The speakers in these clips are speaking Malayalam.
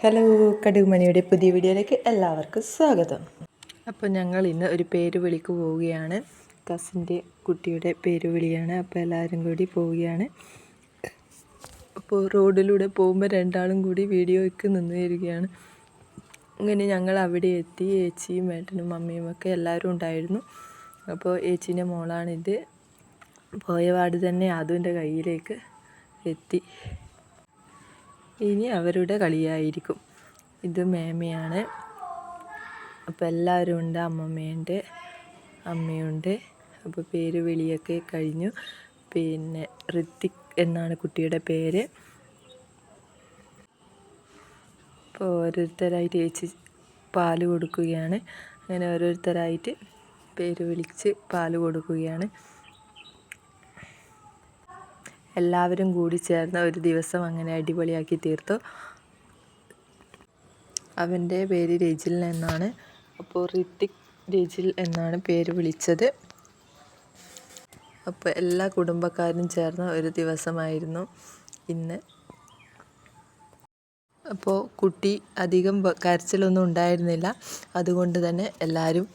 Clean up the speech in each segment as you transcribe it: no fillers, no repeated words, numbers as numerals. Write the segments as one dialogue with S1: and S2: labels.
S1: ഹലോ, കടുകുമണിയുടെ പുതിയ വീഡിയോയിലേക്ക് എല്ലാവർക്കും സ്വാഗതം. അപ്പോൾ ഞങ്ങൾ ഇന്ന് ഒരു പേര് വിളിക്ക് പോവുകയാണ്. കസിൻ്റെ കുട്ടിയുടെ പേര് വിളിയാണ്. അപ്പോൾ എല്ലാവരും കൂടി പോവുകയാണ്. അപ്പോൾ റോഡിലൂടെ പോകുമ്പോൾ രണ്ടാളും കൂടി വീഡിയോയ്ക്ക് നിന്ന് തരികയാണ്. അങ്ങനെ ഞങ്ങൾ അവിടെ എത്തി. ഏച്ചിയും ഏട്ടനും അമ്മയും ഒക്കെ എല്ലാവരും ഉണ്ടായിരുന്നു. അപ്പോൾ ഏച്ചീൻ്റെ മോളാണിത്. പോയപാട് തന്നെ അതുൻ്റെ കയ്യിലേക്ക് എത്തി. ഇനി അവരുടെ കളിയായിരിക്കും. ഇത് മേമയാണ്. അപ്പോൾ എല്ലാവരും ഉണ്ട്. അമ്മമ്മയുണ്ട്, അമ്മയുണ്ട്. അപ്പോൾ പേര് വിളിയൊക്കെ കഴിഞ്ഞു. പിന്നെ ഋത്തിക് എന്നാണ് കുട്ടിയുടെ പേര്. അപ്പോൾ ഓരോരുത്തരായിട്ട് ഏച്ചി പാല് കൊടുക്കുകയാണ്. അങ്ങനെ ഓരോരുത്തരായിട്ട് പേര് വിളിച്ച് പാല് കൊടുക്കുകയാണ്. എല്ലാവരും കൂടി ചേർന്ന് ഒരു ദിവസം അങ്ങനെ അടിപൊളിയാക്കി തീർത്തു. അവൻ്റെ പേര് രജിൽ എന്നാണ്. അപ്പോൾ ഋത്തിക് രജിൽ എന്നാണ് പേര് വിളിച്ചത്. അപ്പോൾ എല്ലാ കുടുംബക്കാരും ചേർന്ന ഒരു ദിവസമായിരുന്നു ഇന്ന്. അപ്പോൾ കുട്ടി അധികം കരച്ചിലൊന്നും ഉണ്ടായിരുന്നില്ല. അതുകൊണ്ട് തന്നെ എല്ലാവരും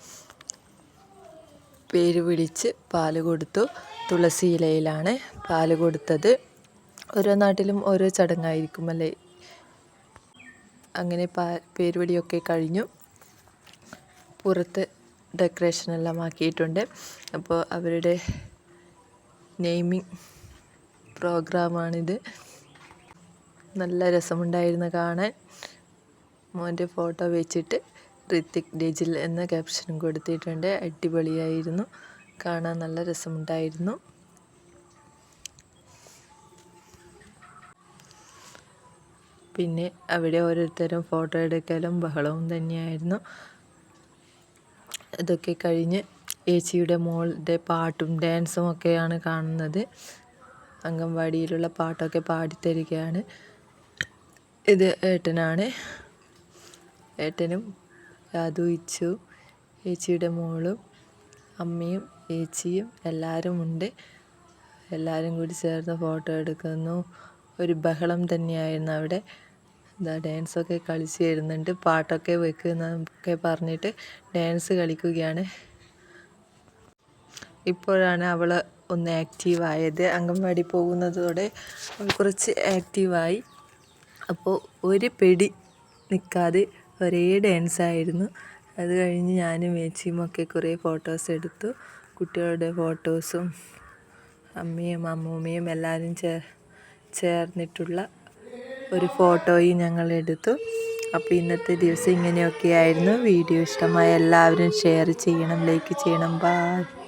S1: പേര് വിളിച്ച് പാല് കൊടുത്തു. തുളസി ഇലയിലാണ് പാല് കൊടുത്തത്. ഓരോ നാട്ടിലും ഓരോ ചടങ്ങായിരിക്കും അല്ലേ. അങ്ങനെ പേര് വിളിയൊക്കെ കഴിഞ്ഞു. പുറത്ത് ഡെക്കറേഷനെല്ലാം ആക്കിയിട്ടുണ്ട്. അപ്പോൾ അവരുടെ നെയിമിങ് പ്രോഗ്രാമാണിത്. നല്ല രസമുണ്ടായിരുന്നു കാണാൻ. മോൻ്റെ ഫോട്ടോ വെച്ചിട്ട് ഋത്തിക് രജിൽ എന്ന ക്യാപ്ഷനും കൊടുത്തിട്ടുണ്ട്. അടിപൊളിയായിരുന്നു, കാണാൻ നല്ല രസമുണ്ടായിരുന്നു. പിന്നെ അവിടെ ഓരോരുത്തരും ഫോട്ടോ എടുക്കലും ബഹളവും തന്നെയായിരുന്നു. ഇതൊക്കെ കഴിഞ്ഞ് ഏച്ചിയുടെ മോളുടെ പാട്ടും ഡാൻസും ഒക്കെയാണ് കാണുന്നത്. അംഗൻവാടിയിലുള്ള പാട്ടൊക്കെ പാടിത്തരികയാണ്. ഇത് ഏട്ടനാണ്. ഏട്ടനും യാദു, ഇച്ചു, ഏച്ചിയുടെ മോളും അമ്മയും ഏച്ചിയും എല്ലാവരും ഉണ്ട്. എല്ലാവരും കൂടി ചേർന്ന് ഫോട്ടോ എടുക്കുന്നു. ഒരു ബഹളം തന്നെയായിരുന്നു അവിടെ. ഡാൻസൊക്കെ കളിച്ച് വരുന്നുണ്ട്. പാട്ടൊക്കെ വെക്കുന്നൊക്കെ പറഞ്ഞിട്ട് ഡാൻസ് കളിക്കുകയാണ്. ഇപ്പോഴാണ് അവൾ ഒന്ന് ആക്റ്റീവായത്. അംഗൻവാടി പോകുന്നതോടെ അവൾ കുറച്ച് ആക്റ്റീവായി. അപ്പോൾ ഒരു പിടി നിൽക്കാതെ ഒരേ ഡാൻസായിരുന്നു. അത് കഴിഞ്ഞ് ഞാനും ഏച്ചിയും ഒക്കെ കുറേ ഫോട്ടോസ് എടുത്തു. കുട്ടികളുടെ ഫോട്ടോസും അമ്മയും അമ്മൂമ്മയും എല്ലാവരും ചേർന്നിട്ടുള്ള ഒരു ഫോട്ടോയും ഞങ്ങൾ എടുത്തു. അപ്പോൾ ഇന്നത്തെ ദിവസം ഇങ്ങനെയൊക്കെയായിരുന്നു. വീഡിയോ ഇഷ്ടമായ എല്ലാവരും ഷെയർ ചെയ്യണം, ലൈക്ക് ചെയ്യണം. ബൈ.